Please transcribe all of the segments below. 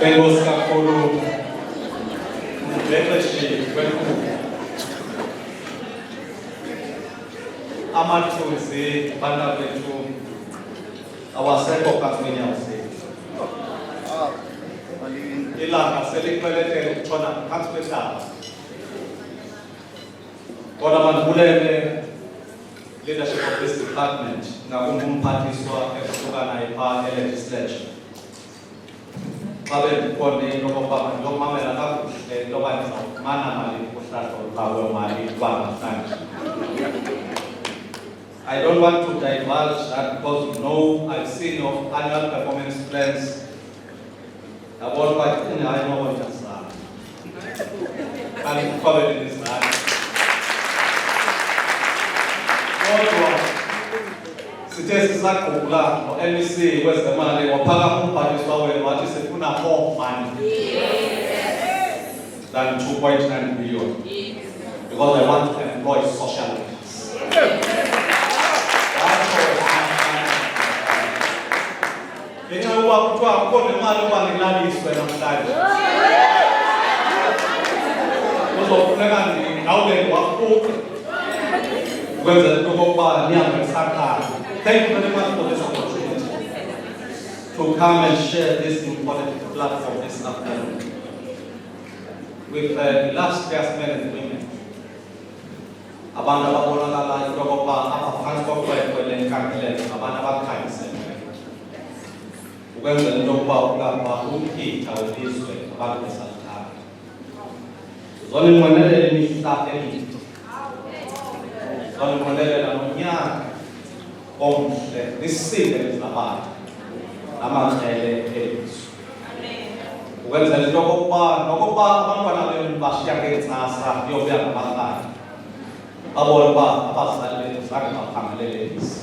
Enkosi kakhulu ngexesha kwenkqubo. Amathozi banabethu awasekho kaMnyama zethu. Ilanga seliqelekele ukutshona phantsi kwetaba. Kodwa mandibulele leadership of this department ngakumbi umphathiswa ehlukanayo phaa e-legislature. Xa bendikhona into yokokuba ndiyomamela kakuhle into yoba ndizawufumana malini kuhlahlo lwamali lwanamhlanje. I don't want to divulge that because you know I've seen your annual performance plans. I want I know what you're saying. I'm covered in this man. Sithe sisaqhubula no-MEC wezemali waphaka umphathiswa wenu wathi sifuna more money than 2.9 billion because I want to employ social workers. Ngenxa yokuba kuthiwa akukho nemali yoba ngilaliswe namhlanje. Kuzofuneka ndingawule ndiwafuqe ukwenzela into yokokuba nihambe nisaqala. Thank you very much for this opportunity to come and share this important platform this afternoon with the illustrious men and women. Abantu ababonakalayo into yokokuba abaphantsi kokwekwe lenkankileko abantu abakhanyisileyo. Ukwenzela into yokuba ulapha umphitha welizwe abantu besalukhaya. Zona inqwenelela imihlaba emihle. Zona inqwenelela nonyaka omhle nisinde nezabantu namaxhele elizwe. Ukwenzela into yokokuba nokokuba abantwana benu bashiya ngentsasa yobuya ngabafana babone uba abazali bethu zange baphangelelelise.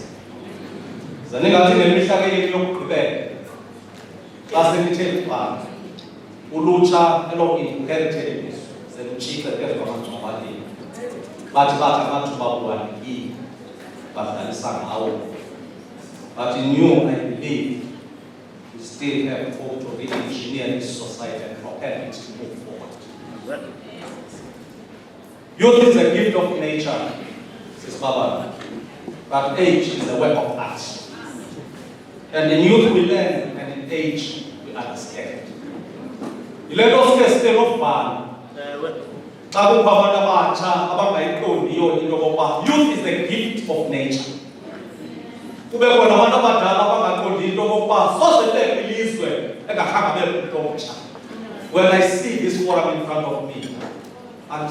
Ze ningathi ngemihlaka yethu yokugqibela xa selithe ukuba ulutsha elo-inherited ilizwe selutshile phezu kwamathuba alini bathi amathuba buwanikile badlalisa ngawo. But in you, I believe we still have hope to re-engineer this society and propel it to move forward. Youth is a gift of nature, says Baba, but age is a work of art. And in youth we learn, and in age we understand. Let us get stay of fun. Youth is a gift of nature. When I see this forum in front of me, I'm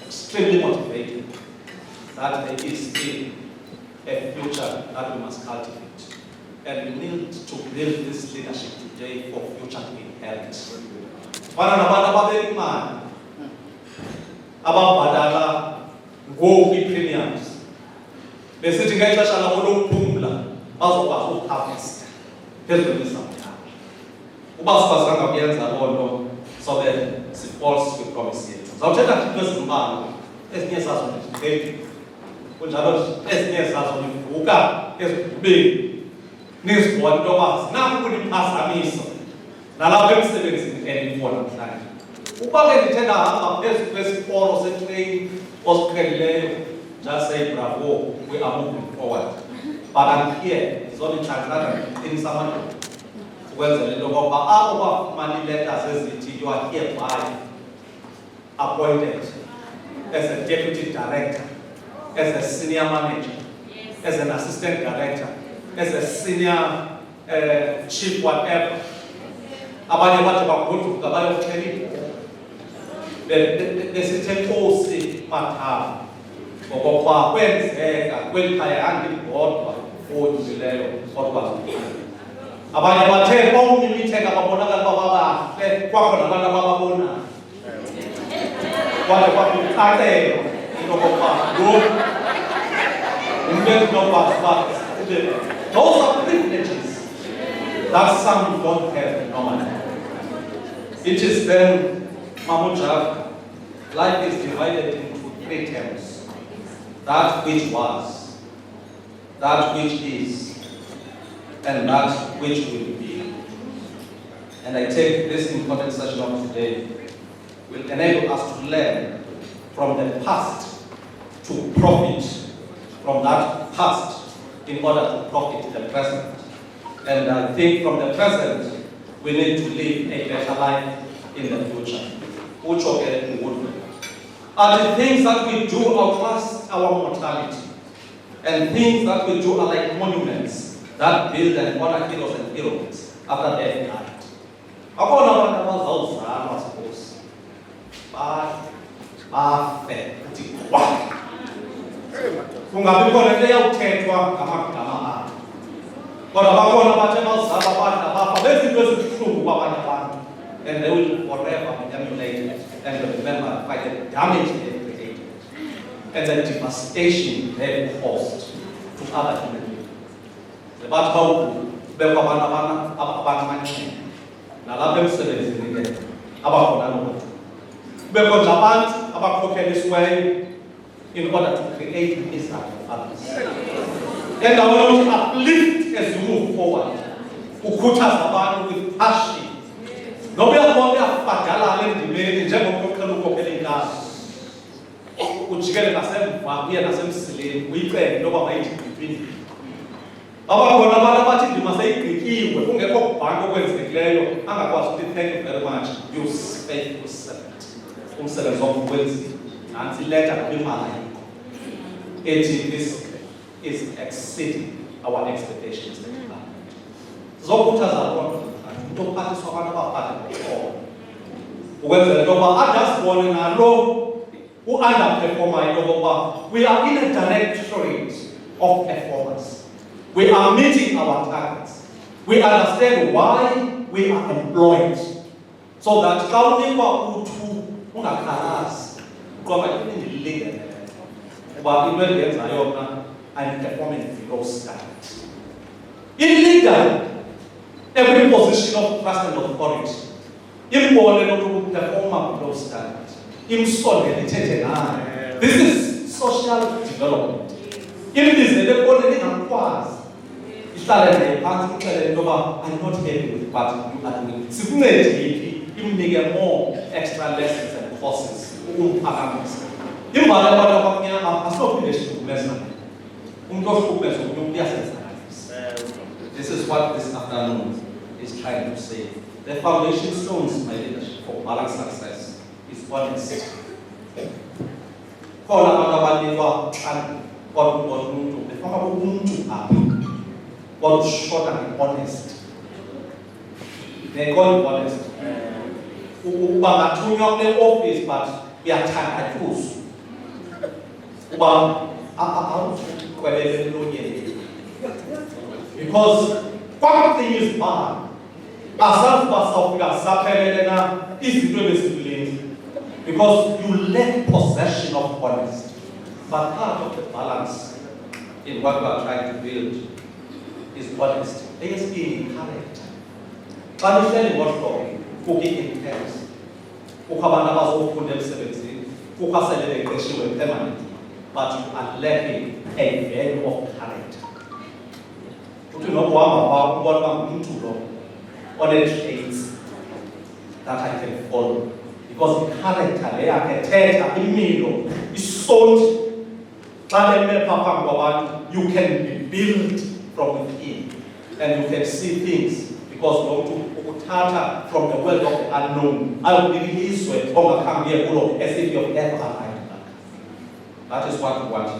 extremely motivated that there is still a future that we must cultivate. And we need to build this leadership today for future to inherit. Ababhadala ngoku premiums besithi ngexesha labo lokuphumla bazokwazi ukuharvesta phezu kwemihlaba yabo. Uba sikwazanga kuyenza loo nto sobe sifalse kwipromise yethu. Zawuthetha into ezimbalwa, ezinye zazo ndizibheki kunjalo ezinye zazo nivuka ezigubeni nizibona into yoba zinako ukuniphazamisa nalapha emsebenzini endibona namhlanje. Uba ke ndithe ndahamba phezu kwesikolo setreyini osiqhelileyo, just say bravo, we are moving forward. But I'm here, it's only transparent in someone ukwenzela into yokokuba abo bafumana iiletters ezithi you are hereby appointed as a deputy director, as a senior manager, as an assistant director, as a senior chief whatever. Abanye bathi bagoduka bayoxhela ibhola besithe nkosi mathaba ngokokuba kwenzeka kweli khaya andibodwa odumileyo kodwa abanye bathe bawumimitheka babonakala uba babahle kwakho nabantu abababonayo kwade kwakucacelwa into yokokuba lo umntu endinokwazi uba those are privileges that some don't have normally. It is then, Mamujak, life is divided into three terms. That which was, that which is, and that which will be. And I take this important session of today will enable us to learn from the past to profit from that past in order to profit the present. And I think from the present, we need to live a better life in the future. Are the things that we do outlast our mortality, and things that we do are like monuments that build and honor heroes and heroines after they have died. Kungabi khona into eyawuthethwa ngamagama abo. Kodwa bakhona abathe bazaba abantu abafa bezinto ezibuhlungu kwabanye abantu, and they will forever be emulated and remember by the damage they created and the devastation they caused to other human beings. But how bekho abantu abancane nalapha emsebenzini ke abakhona lokho. Bekho abantu abakhokhelisiweyo in order to create misery for others. And I want to uplift as you move forward. Ukhuthaza abantu with passion. Nobe yabona uyafadala endimeni njengomkhokheli ukhokhela inkasi. Ujikele nasemva uye nasemsileni uyicele noba mayigqithini. Abakhona abantu abathi indima seyigqikiwe kungekho kubhanka okwenzekileyo angakwazi ukuthi thank you very much, you faithful servant. Umsebenzi wakho wenziwe. Nansi leta kwimali yakho. This is exceeding our expectations. Zokhuthaza abantu ukuphathiswa abantu abaphatha ngokukhona. Ukwenzela into yokuba adasibone nalo u-underperformer into yokuba we are in a directorate of performance. We are meeting our targets. We understand why we are employed. So that xa unikwa uthu ungakhalazi ngoba into leader kuba into endiyenzayo mna I'm performing below standard. In leader, every position of trust and authority, imbone nokuthi performer below standard. Imsondele ithethe naye. This is social development. Imizele ebone ningakwazi. Ihlale naye phansi uxele into yoba I'm not happy with what you are doing. Sikuncede yiphi imnike more extra lessons and courses ukumphakamisa. Imbali abantu abamnyama asinophinde sihlukumeza. Umuntu ohlukumeza umuntu uyasenzakalisa. This is what this afternoon is trying to say. The foundation stones, my leadership, for balanced success is honesty. Khona abantu abanikwa xa kodwa umuntu befaka ubuntu apha. Kodwa short and honest. They call it honest. Uba ngathunywa kule office but uyathandathuzwa. Uba awukwelele emlonyeni. Because one thing is bad. Asazi basawufika saphelele na izinto ebezidluleni. Because you lack possession of honesty. But part of the balance in what we are trying to build is honesty. ASP in character. Xa nihleli ngohlobo kukho i-intense. Kukho abantu abazofunda emsebenzini. Kukho asele beqeshiwe permanently. But you are lacking a value of character. Uthi nokuhamba kwakho ubona uba ngumntu lo one-traits that I can follow. Because character le yakhe thetha imilo isonti xa eme phambi kwabantu you can be built from within and you can see things because lo mntu ukuthatha from the world of the unknown ayokubikilizwe ongakhange uye kulo as if you've ever arrived back. That is what we want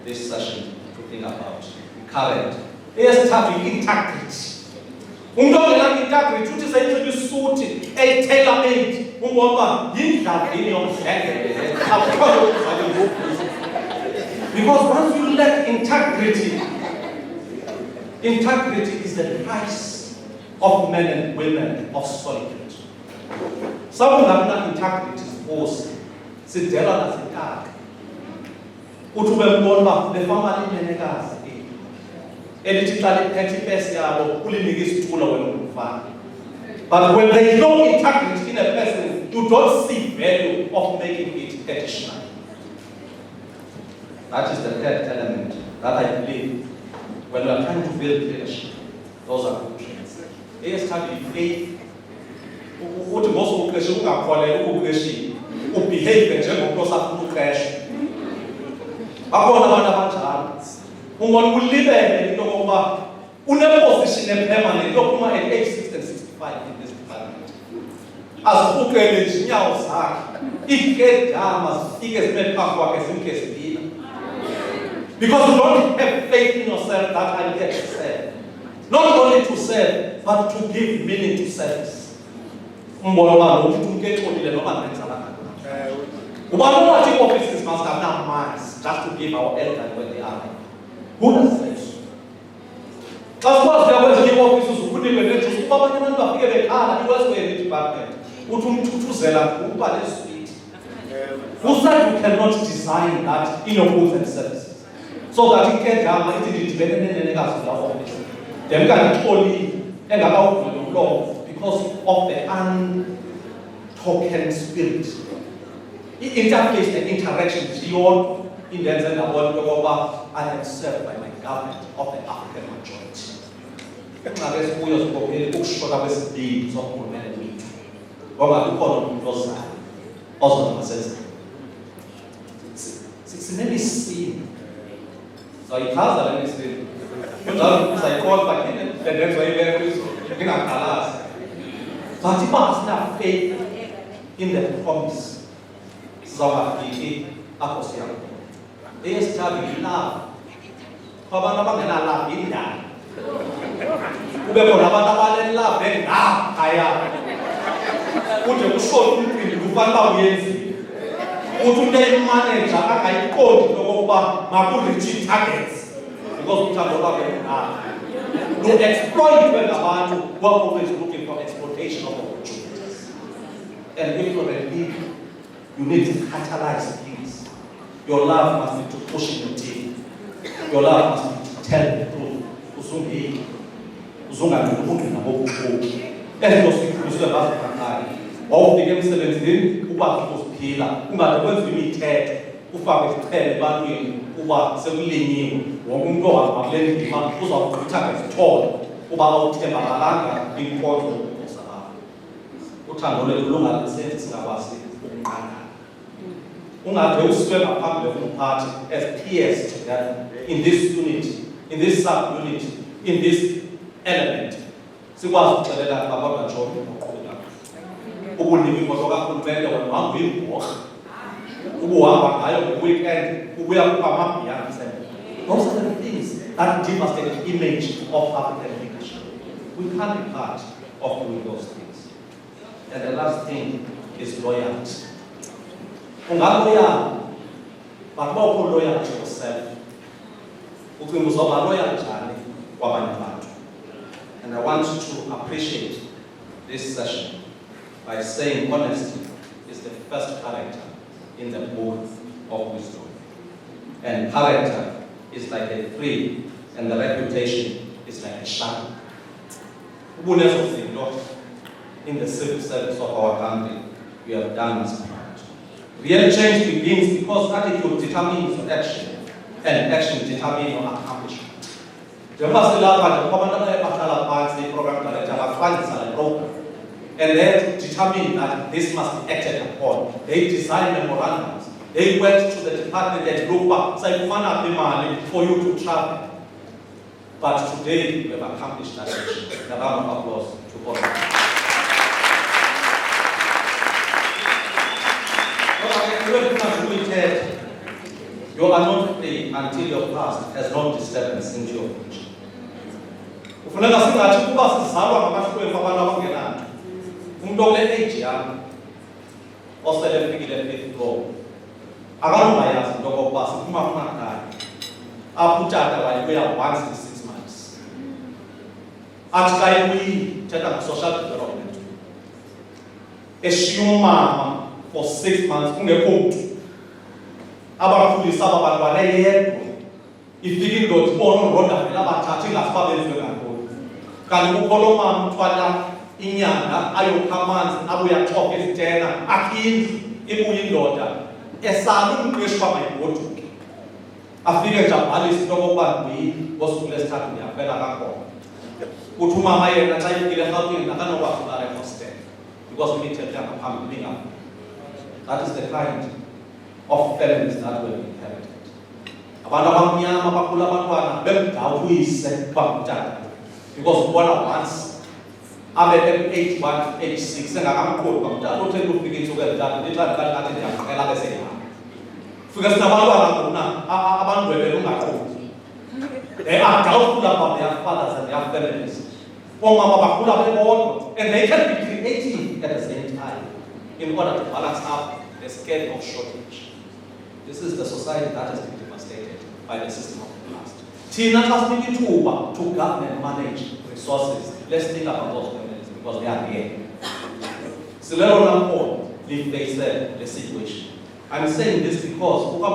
this session to think about. Current. Eyesithathu yi-integrity. Umuntu ongenakho integrity uthi seyinxiba isuti eyi-tailor-made ungoba yindlavini yomdlengele akukho ukuzala ngokuza. Because once you lack integrity, integrity is the price of men and women of solitude. Some ungabina integrity force sidela nasekaka. Uthi ubembona uba befama linenekazi elithi xa liphethe ipesi yabo ulinika isitulo wena ungumfana. But when there is no integrity in a person, you don't see value of making it additional. That is the third element that I believe when we are trying to build leadership. Those are good traits. They study faith uqeqesha ungakholelwa ukuqeqeshile ubehave njengomuntu osafuna uqeshwa bakhona abantu abanjalo ungona ulibele into yokuba une-position epermanent yophuma at age 60 and 65 in this department azibukele nje inyawo zakhe ikedama zifike zibe phambi kwakhe zimke zilila because you don't have faith in yourself that I get to serve. Not only to serve, but to give meaning to service. Offices must have now minds just to give our elders when they are. Who does this? Of course, there were new officers who couldn't even let you go back and figure it out. He was in the department. Who said you cannot design that in your goods and services? So that you can have it independent and negative office. Then can only end about the law because of the untoken spirit. It interface and interaction beyond in the end of what I am served by my government of the African majority. I guess we are supposed to show up as beings of humanity. What I call them was also the sense. It's nearly seen. So it has a little I call back in and that's why we're in our class. But people has not faith in the promise. So I apostle. They are starting love. Pabana love in that. Ubekona love then now kaya. Uje show you kupanda uyenzi. Utunde manager akayikodi lokuba makureach targets because to exploit when abantu who are always looking for exploitation of opportunities. And if you're a leader, you need to catalyze things. Your love must be to push your team. Your love must be to tell the truth. Wawufika emsebenzini ukwazi ukuziphila ungadokwenza imithetho ufake isiqhele ebantwini kuba sekulinyiwe wonke umuntu ohamba kule ndima uzawuchitha ngezitholo kuba awuthembakalanga kwinkonzo yokubusa bakho. Uthando lwethu lungalisenzi singakwazi ukunqanda. Ungade usuke ngaphambi komphathi as peers together in this unity, in this sub-unity, in this element. Sikwazi ukuxelela abantu bajoni ubulimi imoto kakhulumende wena uhamba uyibhorha ubuhamba ngayo nge-weekend ubuya kuphamabhiya msebenzi. Those are the things that give us the image of African leadership. We can't be part of doing those things. And the last thing is loyalty. Ungaloyal, but more loyal to yourself. And I want to appreciate this session by saying honesty is the first character in the book of wisdom. And character is like a tree, and the reputation is like a shadow. In the civil service of our country, we have done this part. Real change begins because attitude determines your action, and action determines your accomplishment. And they determined that this must be acted upon. They designed memorandums. They went to the department and looked back, said, for you to travel. But today, we have accomplished that action. A round of applause to all of us. You are not free until your past has no disturbance into your future. Umuntu ole-age yami osele efikile fifth floor akangayazi into okokuba siphuma kumakhaya apho utata wayebuya once in 6 months. Athi xa ebuyile uthetha nge-social development eshiya umama for 6 months kungekho mntu abakhulisa aba bantwana yedwa ifika indoda ibona uronda vele abathatha ingasi uba benziwe ngantoni kanti kukho lo mama uthwala inyanga ayokha amanzi abuya achopha izitena akhindlu ibuye indoda esala umqeshi uba mayigoduke afike nje abhalise into okokuba ndiyile ngosuku lesithathu ndiyaphela kakhona. Uthi umama yena xa ifikile erhawutini akanokwazi ulala ehostel because we tell them I'm up. That is the kind of families that will be inherited. Abantu abamnyama bakhula abantwana bemdawuyise bamtata because once abe 81 86 engakamkhulu bamtata uthe ufika insuku ezintathu lithi kanti ndiyaqhela bese yami fika sinabantwana ngona abandwebela ungaqondi they are doubtful about their fathers and their families omama bakhula bebodwa and they can be creative at the same time in order to balance up the scale of shortage. This is the society that has been devastated by the system of the past. Tina has been to govern and manage resources. Let's think about those families because they are here. So let alone if they say the situation. I'm saying this because we are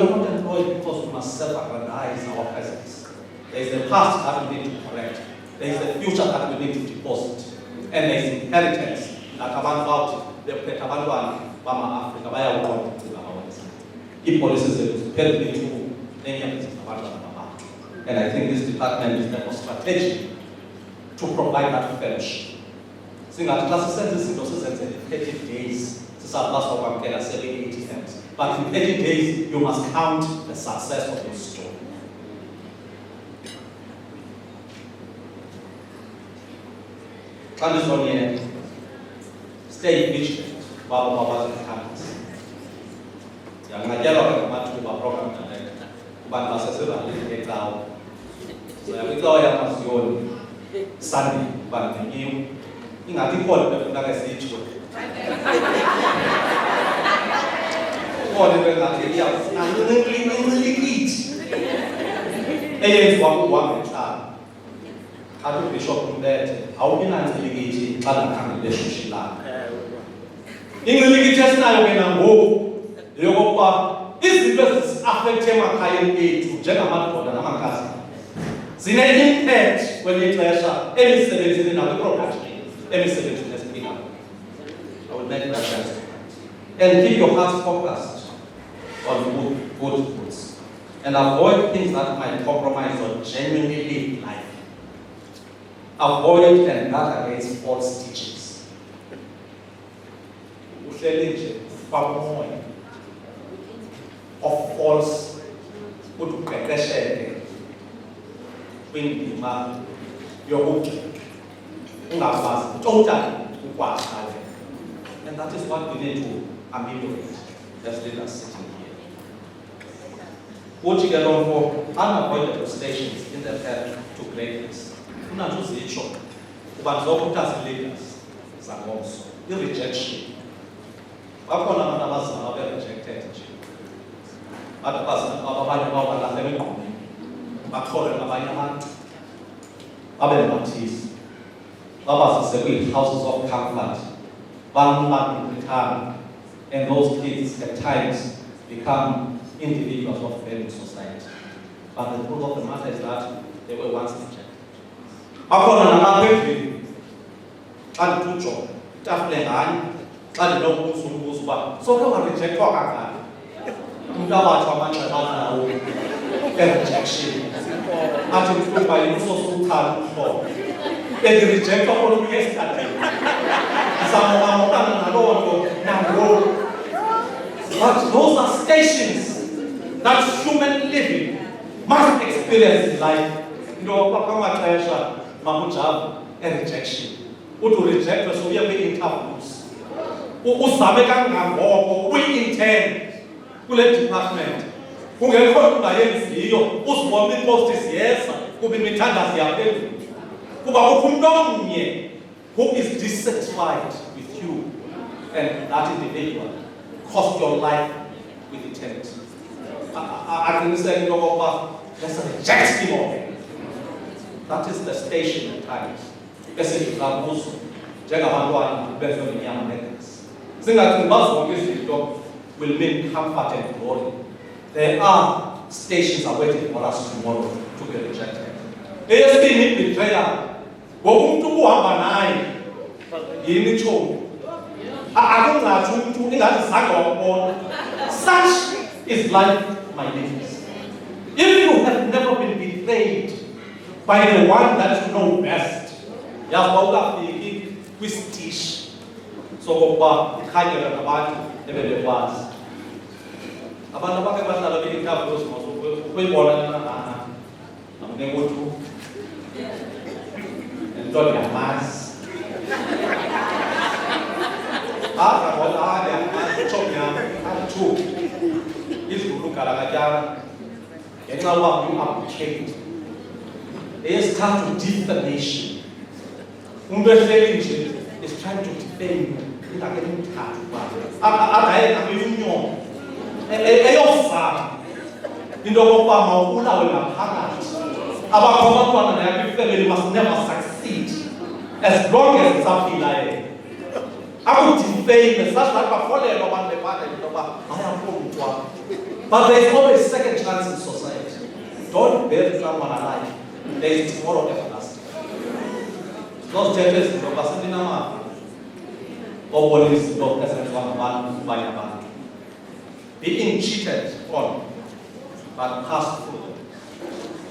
not employed because we must self-organize our presence. There is the past that we need to correct. There is the future that we need to deposit. And there is inheritance that abantu out the abantwana bama Africa bayawukona kuzawenza. Policies ziphelele to nenyanga zabantwana baba. And I think this department is therefore strategic to provide that fellowship. Singathi xa sisenza izinto sizenze 30 days sisabasa ukwamkela 70 cents. But in 30 days you must count the success of your story. MZONYANA, stay vigilant while Baba's happens. Yangadyalwa ngamathuba program director kubantu basesebhalile ecawa. So yakwicala yamaziyoni Sunday kubantu nenyiwe ingathi ikhona befuna ke siyitsho. Ikhona bengathi iyafuna ncinci eyenziwa kuhamba ecawa. Athi Bishop Mbethe awubinantsilikiti xa ngakhangele shushu lakho. Ingcilikiti esinayo ke nangoku yokokuba izinto ezi-affecte emakhayeni ethu njengamadoda namakazi zine-impact kwelinye ixesha emisebenzini nakwi-production emisebenzini esiphilayo. I will make that sense. And keep your hearts focused on good foods and avoid things that might compromise or genuinely live life. Avoid and guard against false teachings. Uhleli umoya of false uqeqesheke kwindima yokugcina ungakwazi totally ukwazi. And that is what we need to ameliorate as leaders sitting here. Uthi ke lonto unavoidable stations in the path to greatness. Unatuzitsho kubantu zokuthi leaders zangomso i-rejection. Bakhona abantu abazima be-rejected nje. Abantu abanye bawalahlelwe engqondweni bakholelwe ngabanye abantu babe nabathisi babazise kwi-houses of comfort bamlapha in return, and those kids at times become individuals of value society. But the truth of the matter is that they were once rejected. Bakhona namaphezulu xa nditujonga itafile nganye xa ndinokubuza umbuzo uba sokhe warejectwa kangani umntu awatsho amaxesha anawo e-rejection athi mhlawumbi uba yinusosumthanda umhlobo bendirejectwa kolu yesterday ndizamokana naloo nto nangoku. But those are stations that human living must experience in life. Into kwamaxesha makujabu e-rejection uthi urejectwe sokuye kwi-interviews uzame kangangoko uyi-intern kule department kungekho nto ungayenziyo uzibona iiposti ziyeza kuba imithandazo yaphezulu kuba kukho umntu omnye who is dissatisfied with you, and that individual cost your life with eternity. Aqiniseke into okokuba let's reject him all. That is the station at times. Esindlula kuzo njengabantwana bezonyama negazi. Singacingi uba zonke izinto will mean comfort and glory. There are stations awaiting for us tomorrow to be rejected. Eyesibini betrayal. Ngoku umntu ukuhamba naye yini tshomi. Akungathi umntu ingathi zange wambona. Such is life, my neighbors. If you have never been betrayed by the one that you know best. Yazwa ukafiki kwisitishi sokuba ikhanyela nabantu ebebekwazi. Abantu abake bahlala be-interviews ukuyibona ngamnengotu entondo yamazi. It's time to defamation. Is trying to defame must never succeed as long as it's up in life. I would defame such like a follower of the party, but there is always second chance in society. Don't bury someone alive. There is tomorrow everlasting. Those judges, the Basadinama, or what is the present one by a man. Being cheated on, but passed through.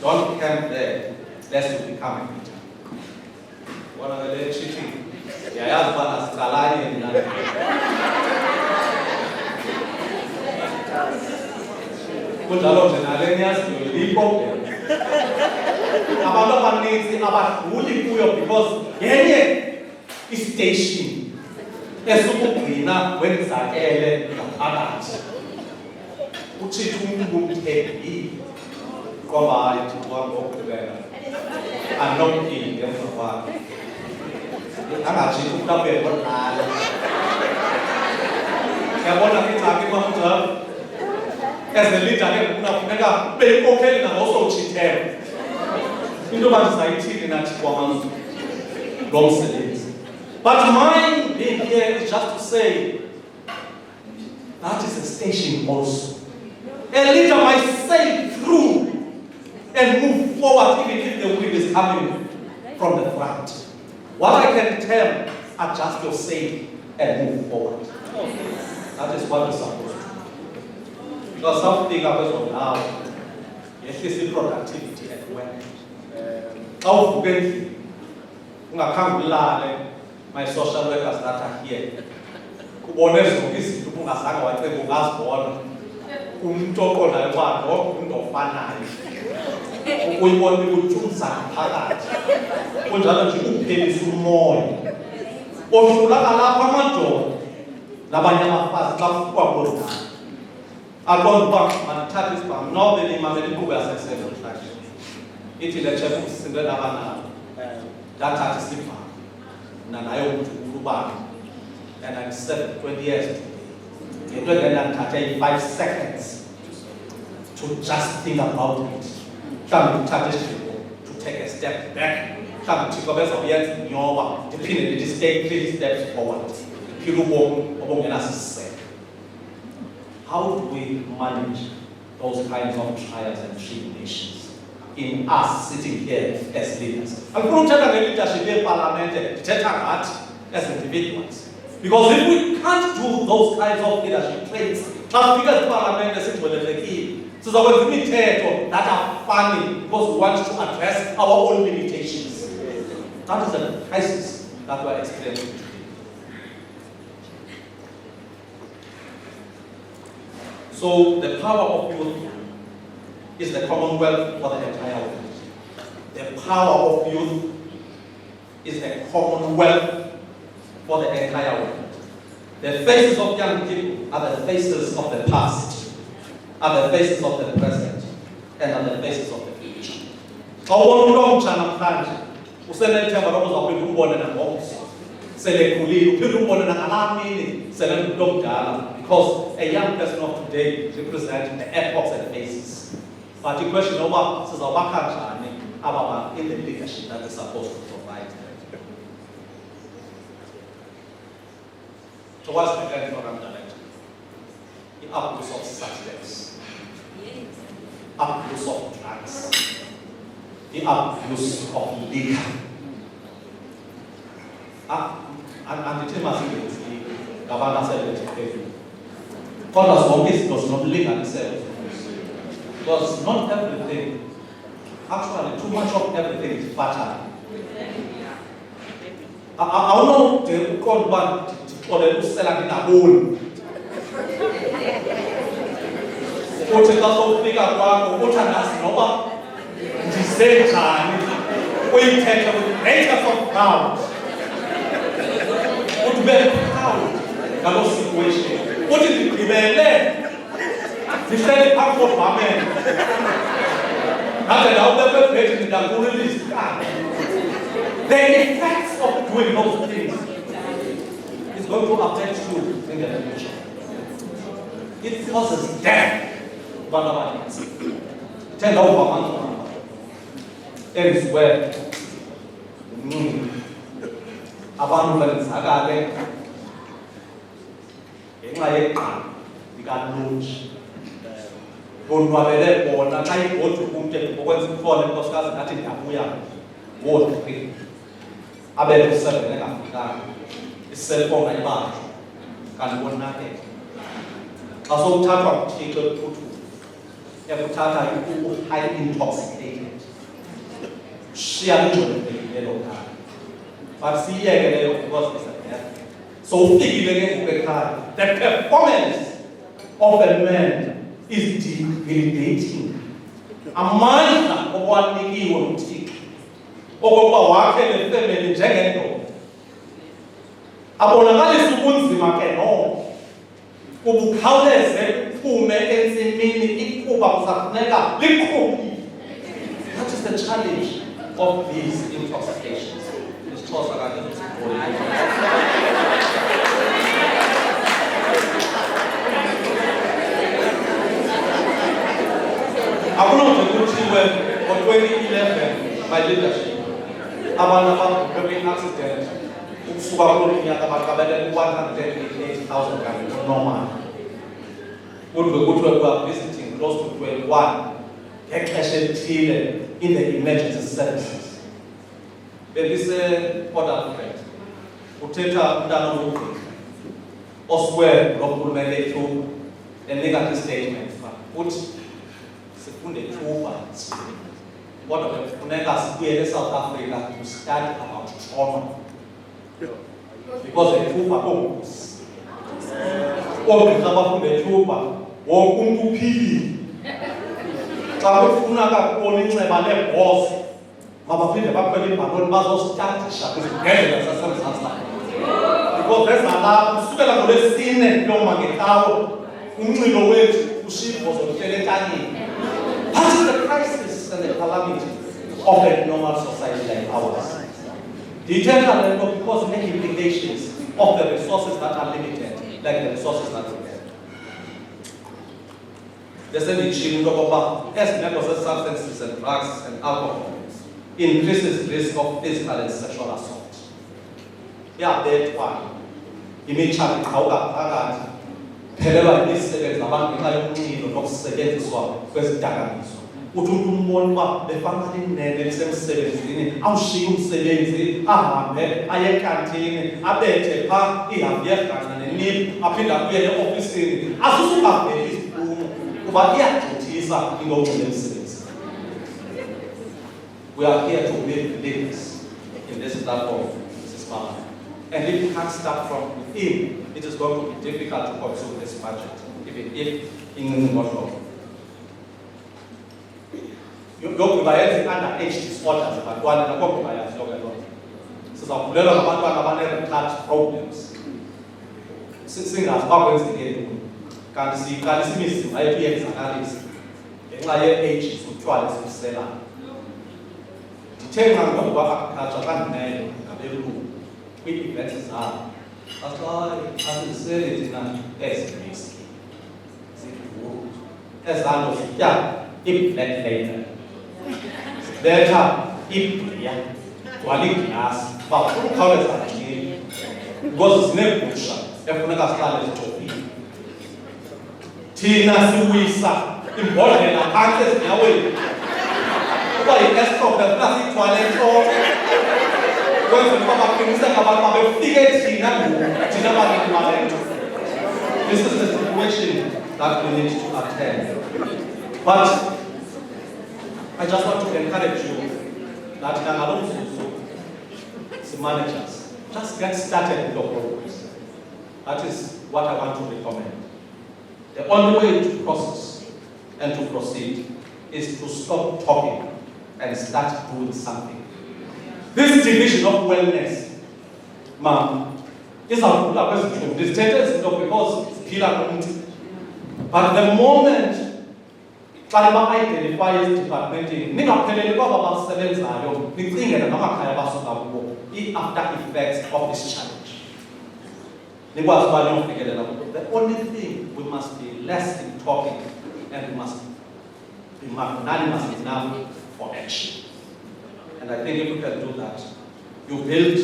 Don't camp there, lest you become a victim. What are they cheating? Yeah, but as ZUKHALI and Mlibo because yenye station esukugcina wenzakele ngaphakathi uchithi umuntu kumthembi ngoba ayithi kwangokubeka anophini ngemva kwakhe angajithi umuntu ebonala yabona ngicaki kwamnjalo as a leader ke kunafuneka beyinkokheli nangosochithelo into bandizayithini nathi kwamazulu lo msebenzi. But mine being here is just to say that is a station also. A leader might sail through and move forward even if the wind is coming from the front. What I can tell, adjust your sail and move forward. That is what we're supposed to do. Because something happens on now, yes, this is productivity at work. How my social workers that are here. And I'm 20 years. It will take 5 seconds to just think about it. To take a step back. Take 3 steps forward. How do we manage those kinds of trials and tribulations in us sitting here as leaders? I'm going to tell the leadership in Parliament as individuals. Because if we can't do those kinds of leadership traits, because Parliament is the key. So that are funny because we want to address our own limitations. That is the crisis that we are experiencing today. So the power of youth is the commonwealth for the entire world. The power of youth is the commonwealth for the entire world. The faces of young people are the faces of the past, are the faces of the present, and are the faces of the future. Because a young person of today represents the epochs and faces. But the question is in the leadership that is supposed to provide. So what's the kind program director? The abuse of substance, abuse of drugs, the abuse of liquor. And the team has been governor said it. Does not legal itself. Because not everything actually too much of everything is fatal. I don't know the God one or the seller in a hole. What is also figure out what has no the same time we take acres of ground. What be proud that situation? What is the land? The same passport for men. After the other in the world is the effects of doing those things is going to affect you in the future. It causes death. Tell over elsewhere. Abantu sakale ngenxa yeqala likalunji bonwabele bona xa igodu kumntu ngokwenza ifole inkosikazi ngathi ndiyabuya ngo-3 abele u-7 engafikanga iselfowuni ayibanjwa kanti bonakele xa sowuthathwa nguthixo ephuthume ekuthatha u-highly intoxicated ushiya linjolekile lo khaya but siyiyeke leyo because it's a death. So ufikile ke ngoku ekhaya, the performance of a man is debilitating. Amandla okwanikiwe uThixo okokuba wakhele ifemeli njengendoda abonakalisa ubunzima ke noko ubukhawuleze uphume entsimini ikuba kusafuneka liqhubile. That is the challenge of these intoxications. Isixhosa kanje akunoze kuthiwe ngo-2011 my leadership abantu ababhekwe accident ukusuka kulo nyaka baqabelele 188,000 kanye normal kuthiwe we are visiting close to 21 ngexesha elithile in the emergency services. Port Alfred uthetha umntana omkhulu oswere lokurhulumente ethu enika i-statement uthi sifunde ithuba kodwa kufuneka sibuyele eSouth Africa to study about trauma because ithuba kongozi oogqirha bafunde ithuba wonke umntu uphilile xa befuna kakubona inceba leebhosi mabaphinde bakhwele ibhaloni bazostadisha kwizibhedlela zaseMzantsi Afrika because ezalapho kusukela ngolwesine lo mangekawo umnxilo wethu ushibho zokuhlela entanyeni. That is the crisis and the calamity of a normal society like ours. The internal because many implications of the resources that are limited, like the resources that we have. There's an issue of as members of substances and drugs and alcohol increases risk of physical and sexual assault. Yeah, that one. Imithandi iqhawuka phakathi phelelwa imisebenzi abantu ngenxa yomnqilo nokusetyenziswa kwezidakamizwa. Uthi umuntu umbona uba befanele inene lisemsebenzini awushiye umsebenzi ahambe aye ekantini abethe phaa ihambe iyegana neniphu aphinde abuyele eofisini asusukaveli iziphumo kuba iyagxothisa into yokunxiba emsebenzi. We are here to build leaders in this platform, Mrs. Mama. And if you can't start from within, it is going to be difficult to consume this budget, even if in Ngotlo. Yokugqiba yenze underage disorders abantwana nakogqiba yazi yonke loo nto. Sizawuvulelwa ngabantwana abane-retard problems. Singazi uba kwenzeke ntoni. Kanti siyiqalisa imizimba yethu iyenzakalisa ngenxa ye-ages utywala esibuselayo. Ndithe nxa ngokwa-agriculture xa ndimele ngabelungu kwii-events zabo asiziseli thina eziwhisky ziduru ezalo zitya i-black label zibetha ibhiya gcwala iglasi uba ukhawuleza njini because zineegusha efuneka sihlale zijofile. Thina siwisa imbodlela phantsi ezinyaweni kuba yi-estrofe funa siyithwale entloko kwenzela uba baqiniseke abantu babefike thina thina bantu. This is the situation that we need to attend. But I just want to encourage you that the managers, just get started with your programs. That is what I want to recommend. The only way to process and to proceed is to stop talking and start doing something. This division of wellness, ma'am, is a question. This is because it's killer community. But the moment I identify this department, the after effects of this challenge. The only thing, we must be less in talking and we must be magnanimous enough for action. And I think if you can do that, you build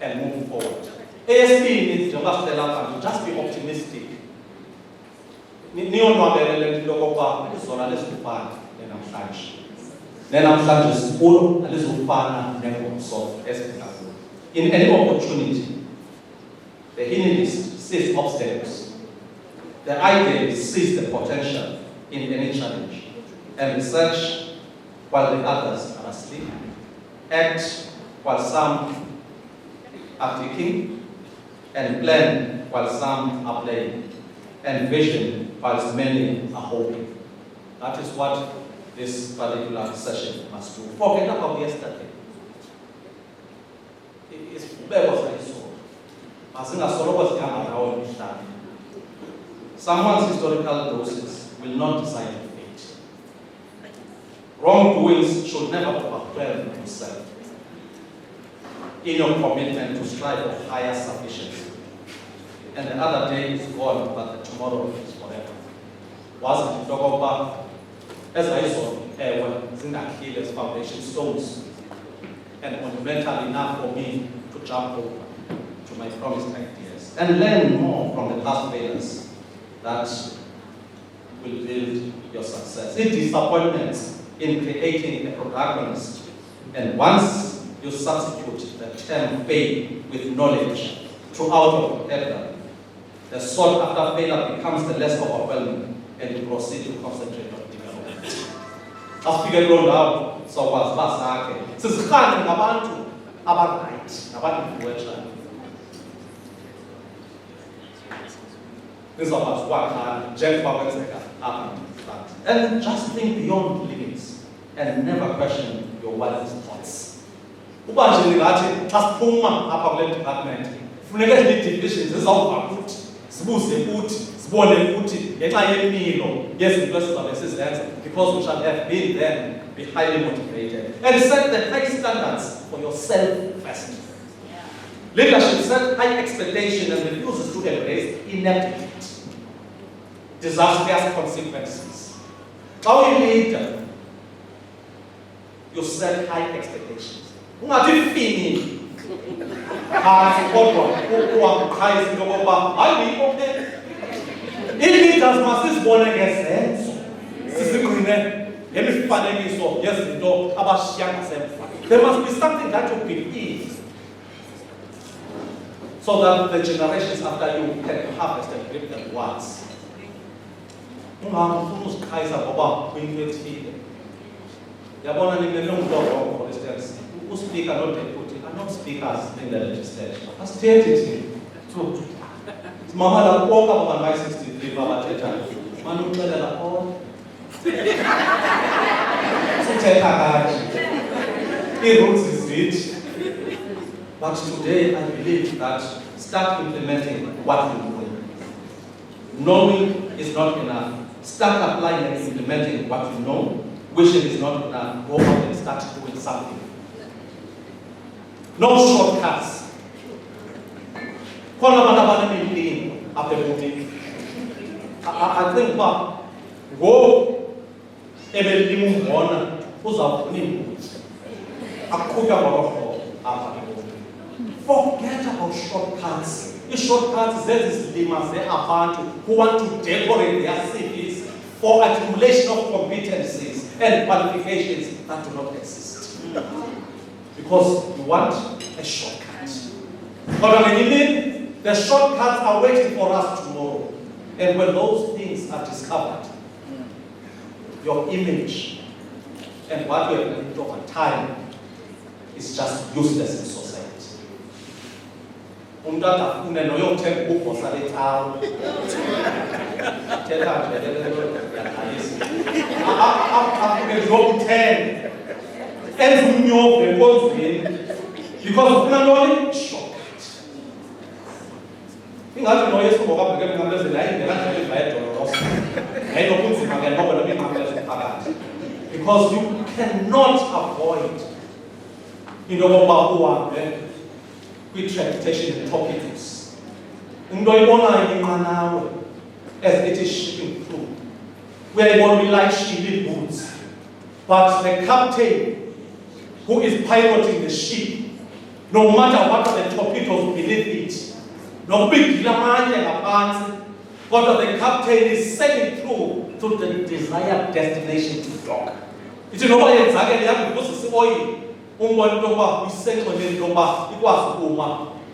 and move forward. ASP needs to just be optimistic. In any opportunity, the hedonist sees obstacles. The idealist sees the potential in any challenge and research while the others are asleep, act while some are thinking, and plan while some are playing, and vision while many are hoping. That is what this particular session must do. Forget about yesterday. It's someone's historical doses will not decide your fate. Wrongdoings should never overwhelm yourself in your commitment to strive for higher sufficiency. And the other day is gone, but the tomorrow is forever. Was it talk about as I saw Zingakile's foundation stones and monumental enough for me to jump over to my promised ideas and learn more from the past failures that will build your success. It's disappointments in creating a protagonist, and once you substitute the term faith with knowledge throughout your vocabulary, the sought after failure becomes the less overwhelming, and you proceed to concentrate on development. Afike lo ndawo sokwazi basakhe sizihane ngabantu abaright nabantu-influential. Nizokwazi ukwakha njengoba kwenzeka apha. And just think beyond limits and never question your wildest thoughts. Uba nje ningathi xa siphuma apha kule department funeke ii-divisions zizawuva kuthi zibuze kuthi zibone kuthi ngenxa yemilo yezinto esizabe sizenza, because we shall have been there, be highly motivated and set the high standards for yourself first. Leadership set high expectation and refuses to embrace ineptitude, disastrous consequences. How you lead, you set high expectations. Ungathi fini kodwa ukuwaqhayisa into okokuba hayi okay. Ii-leaders masizibone ngezenzo, sizigcine ngemifanekiso yezinto abashiya ngasemva. There must be something that you believe, so that the generations after you can harvest and reap the rewards. Ungafuna uziqhayisa ngoba kuyinto ethile. Yabona nimele umntu, for instance, uSpeaker no-deputy are not speakers in the legislature. Asithethi thina. Mama la bonke abantu bayi-63 babathethayo. Mani uxelela konke. Sithetha kanje. Ii-rules zithi. But today I believe that start implementing what you know. Knowing is not enough. Start applying and implementing what you know. Wishing is not enough. Go out and start doing something. No shortcuts. I think back. Go ebelimu mbona uzawufuna imbuzi. Akuya kwakho apha. Forget about shortcuts. Shortcuts zezizilima ze-abantu who want to decorate their CVs for accumulation of competencies and qualifications that do not exist. Because you want a shortcut. But when you mean, the shortcuts are waiting for us tomorrow. And when those things are discovered, your image and what you have built over time is just useless in society. Umntwana afune noyothenga ubhosa lecawe. Thetha nje yaqalisa. Afune zokuthenga. Enza umnyombo enkonzweni because ufuna ntoni? Shortcut. Ingathi noyesu ngokabhekene ngamlezela ayindlela nje evayedolosa. Ayinokunzima ke ngoba nobinqamela zomphakathi. Because you cannot avoid into yokuba uhambe kwi-transportation topics. Into oyibonayo inqanawe as it is shipping through. Uyayibona ilayishile iiboots. But the captain who is piloting the ship, no matter what the torpedoes beneath it, no big but the captain is sailing through to the desired destination to dock. It's nobody exactly because it's oil. Umbona ukuba isenxeleni lokuba ikwazi ukuma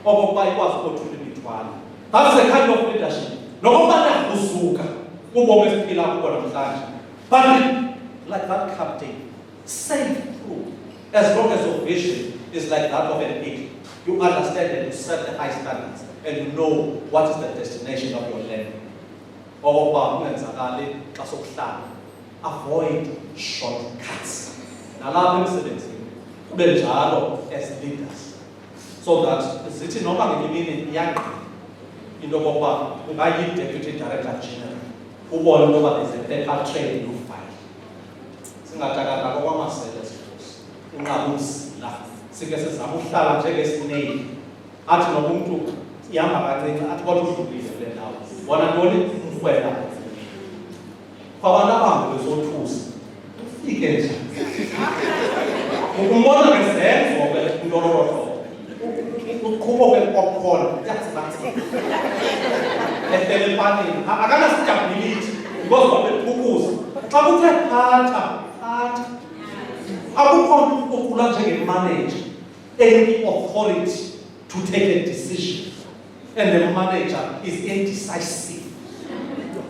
okokuba ikwazi ukuthula imithwalo. That's the kind of leadership. Nokubana usuka ubomi esiphila kubo namhlanje. But like that captain, sail through. As long as your vision is like that of an eagle, you understand and you set the high standards and you know what is the destination of your land. Avoid shortcuts. As leaders. So that the city no longer meaning young in the deputy director general who want over there's a paper trail you file. Sikese samuhlala njengesinei athi nomuntu ihamba kancane athi kodwa udlulile kule ndawo bona ntoni umfwela kwabantu abahambe bezothusa ufike nje umbona ngezenzo ke intololo uqhubo kwepopcorn yatsibathi ehlele panini akanasijabuliti because wabephukuza xa kuthe phatha akukho ukula njenge-manager any authority to take a decision and the manager is indecisive.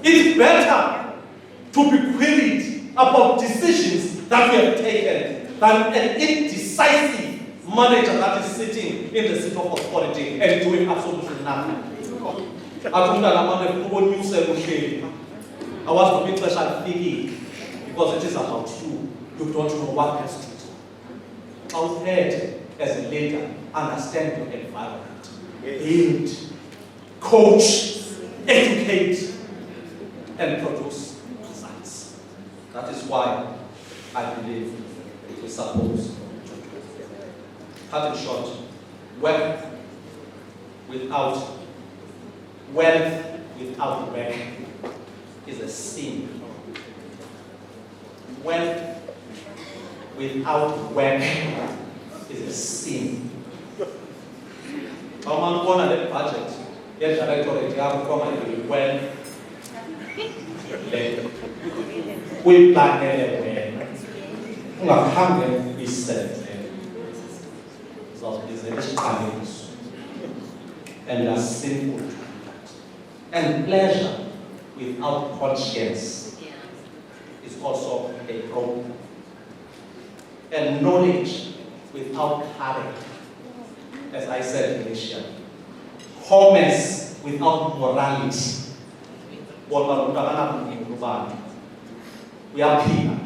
It's better to be queried about decisions that we have taken than an indecisive manager that is sitting in the seat of authority and doing absolutely nothing. I was to be special thinking because it is about you. You don't know what has to do. Out there, as a leader, understand your environment. Build, coach, educate, and produce results. That is why I believe we're supposed to do. Cut it short, wealth without work is a sin. Wealth without work is a sin. I'm on the budget. Yes, directorate have come and well. We plan anyway. We have be set. So it's a challenge. And that's simple. And pleasure without conscience is also a problem. And knowledge without courage, as I said initially. Commerce without morality. We are people.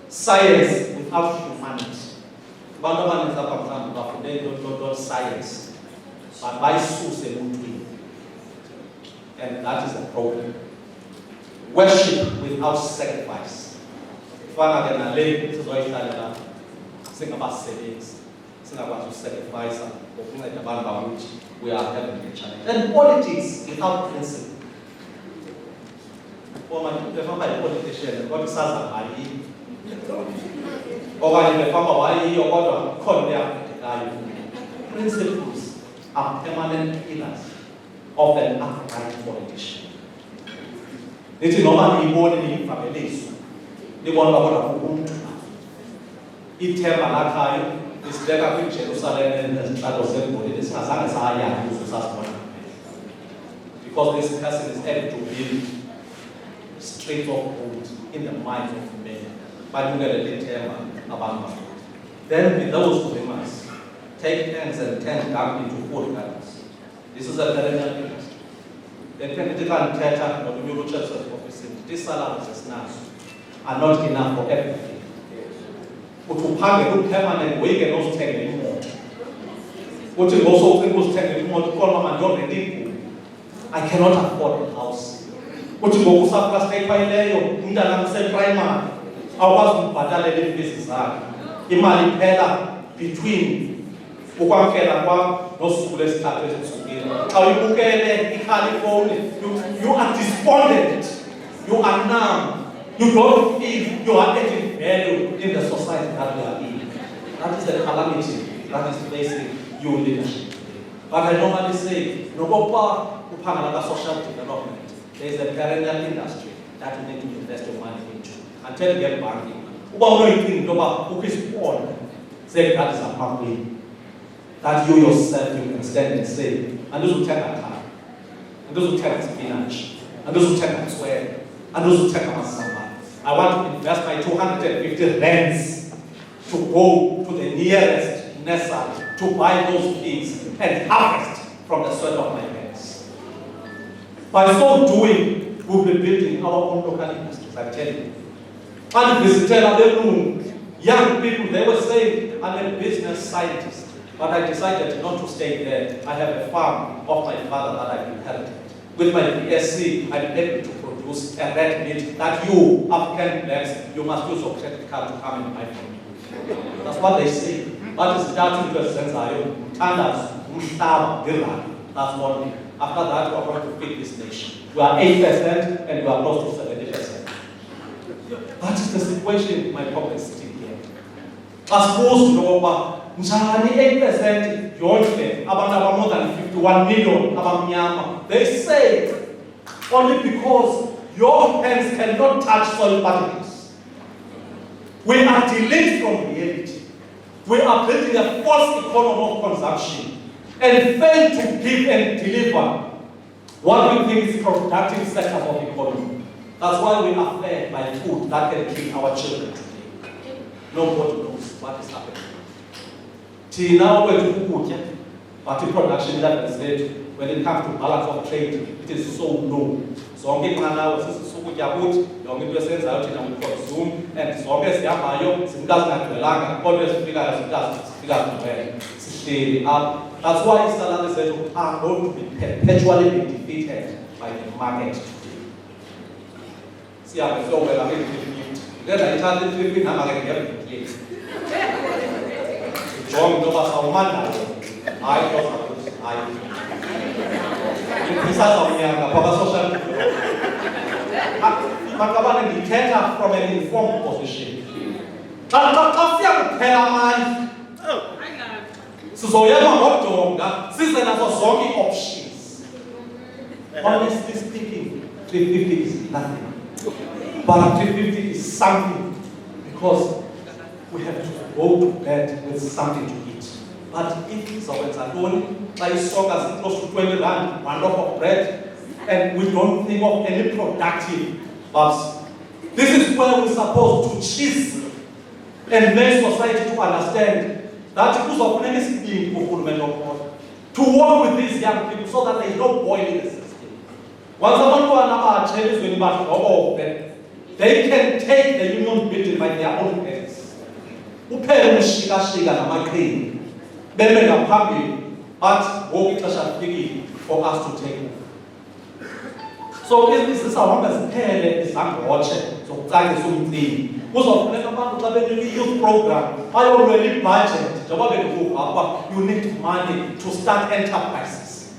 Science without humanity. They don't science, but by and that is a problem. Worship without sacrifice. We are having a challenge. And politics without principle. Principles are permanent pillars of an upright politician. It's normally born in family. They want to go to ithemba lakhayo isibeka kwiJerusalem nezihlalo zemboni esingazange sayazi ukuthi sasibona because this person is able to build streets of gold in the minds of men. Then with those dreamers, take hands and turn down into food gardens. This is a perennial industry. The political theatre of the new churches of these salaries are not enough for everything. But to pay a good permanent wage and also take anymore. What is also things take anymore to call my man, I cannot afford a house. What you go to stay by there, Mundana say primary. I was Badale business. Imali Pella between Ukwamkela Kwam, no school started in Sugira. How you California, you are despondent, you are numb, you don't feel you are adding value in the society that we are in. That is a calamity that is facing your leadership. But I normally say, no social development. There is a perennial industry that you need to invest your money into. Until you get banking. Who is born, say that is a family. That you yourself you can stand and say, and those who take a car, and those who take a spinach, and those who take a swear, and those who take a masamba. I want to invest my 250 rands to go to the nearest nursery to buy those things and harvest from the sweat of my hands. By so doing, we'll be building our own local industries, I tell you. And visited other room, young people, they were saying, I'm a business scientist. But I decided not to stay there. I have a farm of my father that I inherited. With my BSc, I'm able to produce a red meat that you, African blacks, you must use your credit card to come and buy from me. That's what they say. What is that 30% That's one thing. After that, we are going to feed this nation. We are 8% and we are close to 70%. That is the situation my problem is sitting here. As opposed to Europa, 8% yonke, abantu more than 51 million, they say only because your hands cannot touch soil particles. We are delayed from reality. We are building a false economy of consumption and fail to give and deliver what we think is productive sector of the economy. That's why we are fed by food that can kill our children today. Nobody knows what is happening. Till now, but the production level is late. When it comes to balance of trade, it is so low. So I'm getting now, this is so good. You're going to send out in a Zoom, and so I guess the Amayo, some doesn't have the lang, always figure out that's why Instagram said are going to be perpetually be defeated by the market today. See, I'm so well, I'm going to defeat. Then I started to defeat, I'm going to get it. John Nova Salmanda, I dictator from an informed position. Options. Honestly speaking, 350 is nothing. But 350 is something because we have to go to bed with something to eat. But if someone's alone, like strong as close to 20 rand, one loaf of bread, and we don't think of any productive jobs, this is where we're supposed to chisel and make society to understand that because of many being fulfillment of God, to work with these young people so that there is no void in the system. Once someone who are changes when you they can take the union building by their own hands. But for us to take over. So this is our youth program. I already budget. You need money to start enterprises,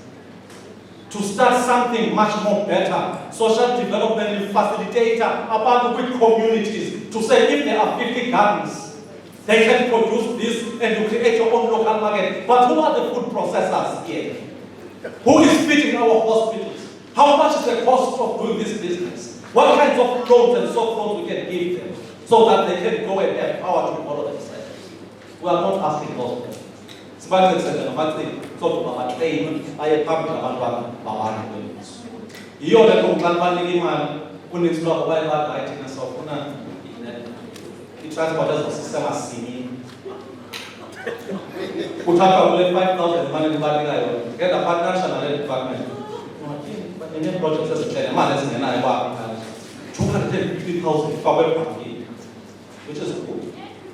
to start something much more better. Social development facilitator about with communities to say if there are 50 gardens, they can produce this and you create your own local market. But who are the food processors here? Who is feeding our hospitals? How much is the cost of doing this business? What kinds of loans and soft loans we can give them so that they can go and have power to follow themselves? We are not asking those things. Smart and one thing, so to our train, I am coming about one. You are the company, uninzi lwabo baye badayi thina sawufuna i-transport ezosistema sinye kuthatha kule 5,000 imali libalekayo ngenda partnership nale department projects ezithele imali ezingenayo kwaphela 250,000 ifakwe ebhankini, which is good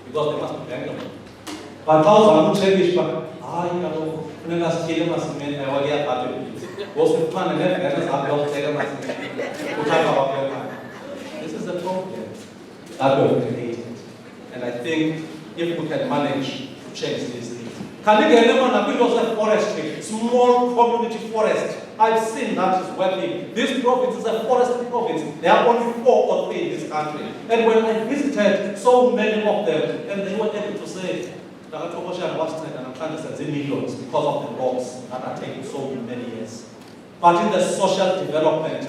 because they must be bankable. But xa uzama ukuthekisha hayi kaloku funeka sithile emasimeni awakuyabhatele wosefana neevene zakho yokuteka emasimeni kuthatha kwaphela. This is the problem that we have created, and I think if we can manage to change these things. Forestry, small community forest. I've seen that is working. This province is a forest province. There are only 4 or 3 in this country. And when I visited so many of them, and they were able to say, Mlibo Qoboshiyane was and I'm trying to say millions because of the laws that are taking so many years. But in the social development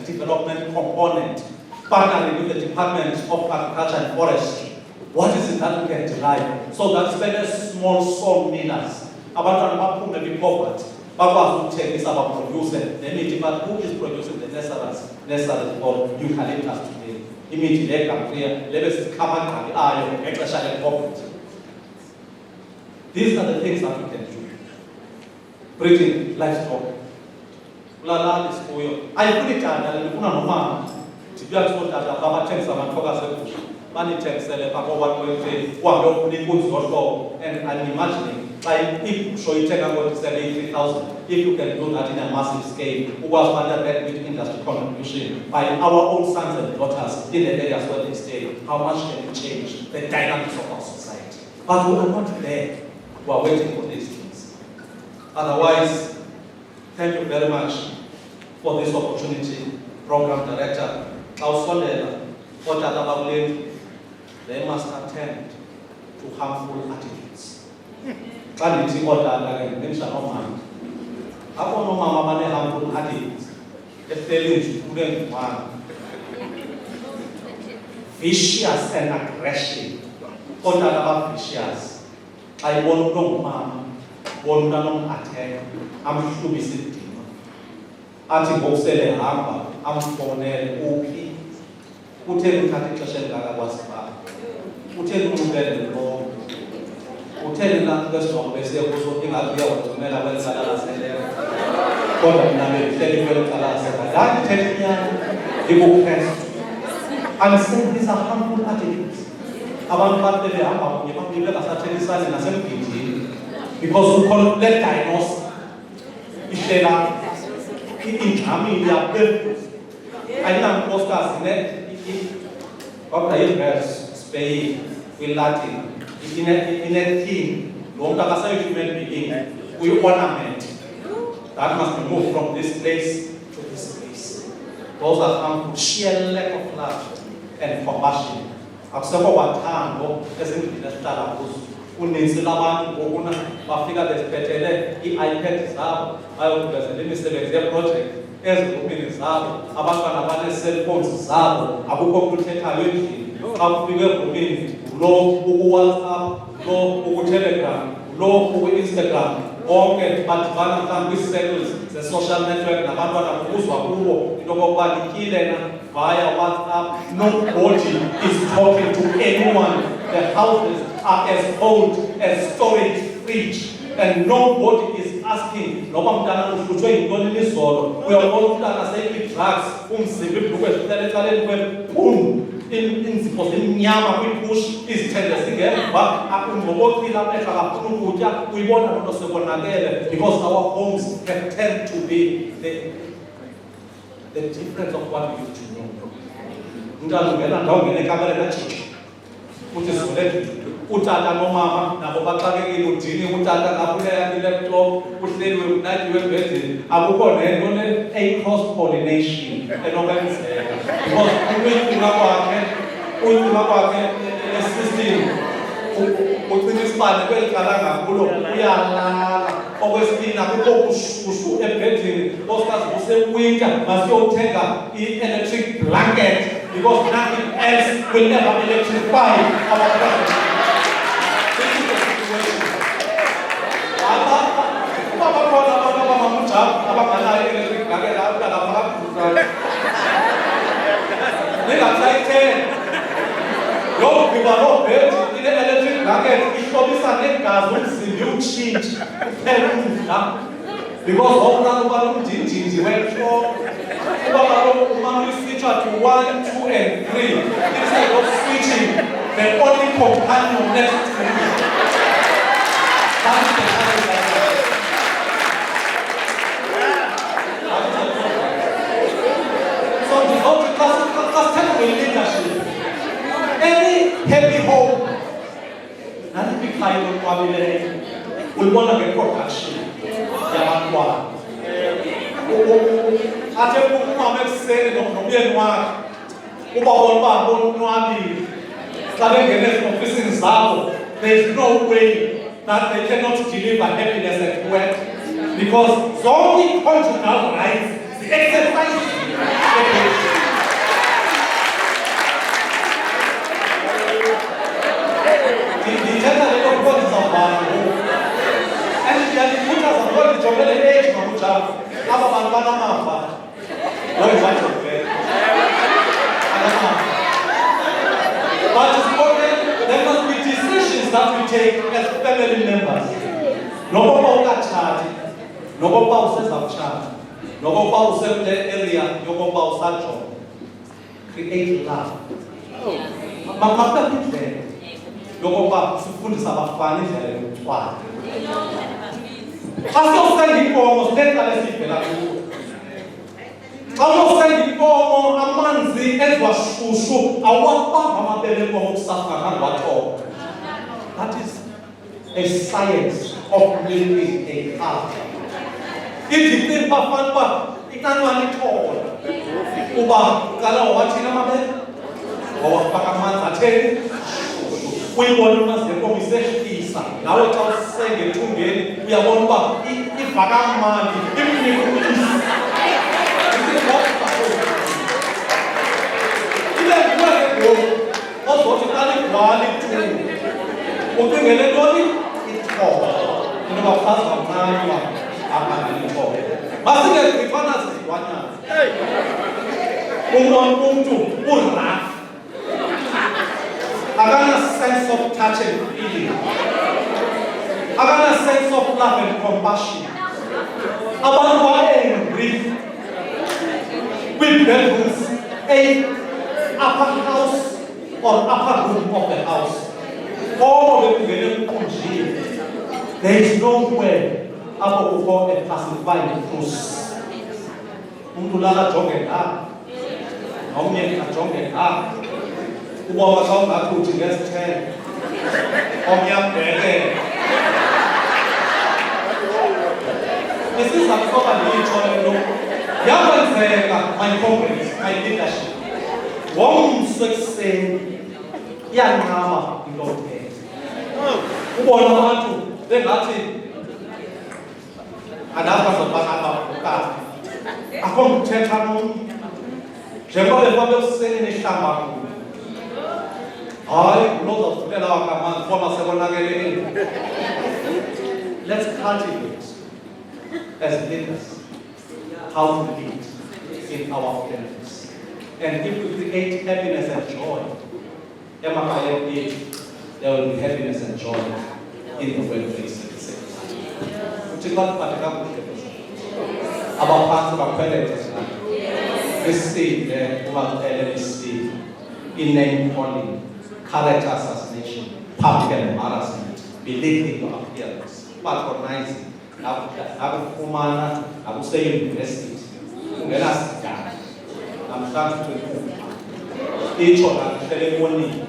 component, partnering with the Department of Agriculture and Forestry, what is it that we can derive? So that very small sawmillers, abantwana baphume be-poverty, bakwazi ukuthengisa abaproduce nemithi, but who is producing the nurseries for eucalyptus today? Imithi legamclear lebe sikhamagqabi ayo ngexesha le-COVID. These are the things that we can do. Breeding livestock. Ulalali sikuyo. Ayifuni tata ndifuna nomama. Ndibuya kutata babathengisa amathokazi egusha. Banithengisele phaa kwa-120 uhambe ufuna inkunzi zohlobo, and I'm imagining if show ithenga ngo-73,000, if you can do that in a massive scale, ukwazi ubana that with industry contribution by our own sons and daughters in the areas where they stay, how much can we change the dynamics of our society? But we are not there. We are waiting for these things. Otherwise, thank you very much for this opportunity, Program Director. They must attend to harmful attitudes. Harmful attitudes. Vicious and aggression. Vicious. I won't know mama, won't know attack. I'm sure we sit. Antibosele hamba, amfonele upi. Uthe uthathe ixesha elingaka kwasipha. Uthe umbele lo. Uthe la kwesonto bese kuso ingathi uyawuthumela kwenzala laseleyo. Kodwa mina behleli kwenzala laseleyo. La ngithethinya ngikuphesa. I'm saying these are harmful attitudes. Abantu bathi behamba kunye bafike basathengisana nasembindini because ukhona le diagnose ihlela ingxamini yaphezulu. Ayinampostazi ne What is verse Spain in Latin? In a thing, don't have a human being. We ornament. That must be moved from this place to this place. Those are harmful, sheer lack of love and compassion. Accept what time, isn't the Starabus. Uninsi labantu ngokuna bafika beziphetele i-iPad zabo bayokuvezela imisebenzi yeproject ezigruphini zabo, abantwana banee-cellphones zabo, akukho kuthethayo endlini. Xa kufike egruphini lo uku-WhatsApp, lo uku-Telegram, lo uku-Instagram, bonke badibana mhlawumbi kwii-circles ze-social network nabantwana kubuzwa kubo into okokuba lityile na via WhatsApp. Nobody is talking to anyone. The houses are as old as storage fridge, and nobody is asking noba mntana uhlutshwe yintoni nizolo. Uyabona umntana seyi-drugs, umzimba ibhrukhwe zihlele ecaleni kwebhum, iinzipho zimnyama kwiipush, izithende zingemva, ngokoqila amehlo akafuni ukutya. Uyibona loo nto sekonakele because our homes have tend to be the difference of what we used to know. Umntana ungena ndawo ungena ekamera kajika uthi zivule utata nomama nabo baxakekile udini, utata ngaphuleya kwi-laptop uhleliwe unatyiwe ebhedini. Akukho nento a-cross pollination enokwenzeka because uyicima kwakhe esystem ucima isibane kweli cala ngakulo uyalala. Okwesibini akukho kushushu ebhedini, osikazi kusewinter masiyothenga i-electric blanket because nothing else will ever electrify our planet. This is the situation. lo bed in the electric blanket, it should be something gas will you change. Because all that about you went for we switch to 1, 2, and 3. Instead of switching, the only companion next to you. That is the kind so the whole class leadership. Any heavy home, and big kind of family, we want to get production. Yamakwa. Ate kuku say no bien wa. Uba no there is no way that they cannot deliver happiness at work because zoning conjugal rights the exercise. But there must be decisions that we take as family members. No one charge, no one says of charge, no one says the area, no one says create love. Mama put Yokoba sifundisa abafana indlela yokuthwala. Asosenda inkomo sithetha lesivela kuyo. Asosenda inkomo amanzi ezwashushu awapamba amabele enkomo kusafika ngangwathoba. That is a science of living a heart. Ithi bafana ba ikanwani thola. Uba kala wathina amabele. Wawafaka amanzi atheni. Uyibona umazenkomo isehlisa nawe xa usenge ethungeni uyabona uba ivakamandi imnikulisa ile kuwe ngoku ozothi xa ligcwala ithungu ucingele ntoni ithoba into bafazi kancane uba apha ngelithoba masingezifana zizilwanyana umntu urafu I got a sense of touch and feeling. I got a sense of love and compassion. About why and grief. With bedrooms, a upper house or upper room of the house. All of it there is nowhere up for a pacified truce. Mundulala jogging up. Omnia jogging up. Uba kau nggak kucing ya sen, omnya bere. This is a sort of mutual look. Yang saya my companies, my leadership. Wong success yang nama ilote. Uba nama tu, dengarti. Ada apa sebab apa bukan? Aku menceritakan. Jika lepas bersen ini sama. Let's cultivate as leaders how to lead in our families. And if we create happiness and joy, there will be happiness and joy in the workplace. About parts of our parents, we see the in name calling, character assassination, public embarrassment, belittling your appearance, patronizing, Abufumana, Abu say university, Ungelasika, I'm trying to improve. Each of them ceremony.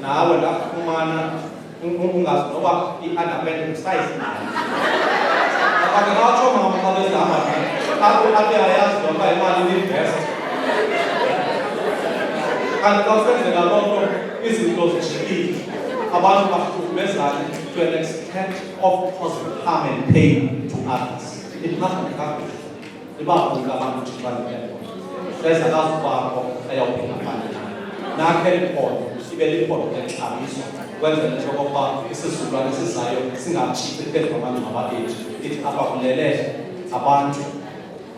Now, when Abufumana, Ungas, no, he had a better size. I can also have a and conference in a lot of is because she about to message to an extent of causing harm and pain to others. It must be accomplished. The bar of the government to run the there's a last bar of a young family. Now, carry on, she very important and when the job bar is a super society, sing up cheap from our age. It's about the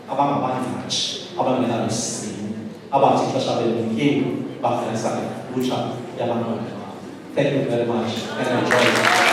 about match, about the about it, which Thank you very much and enjoy.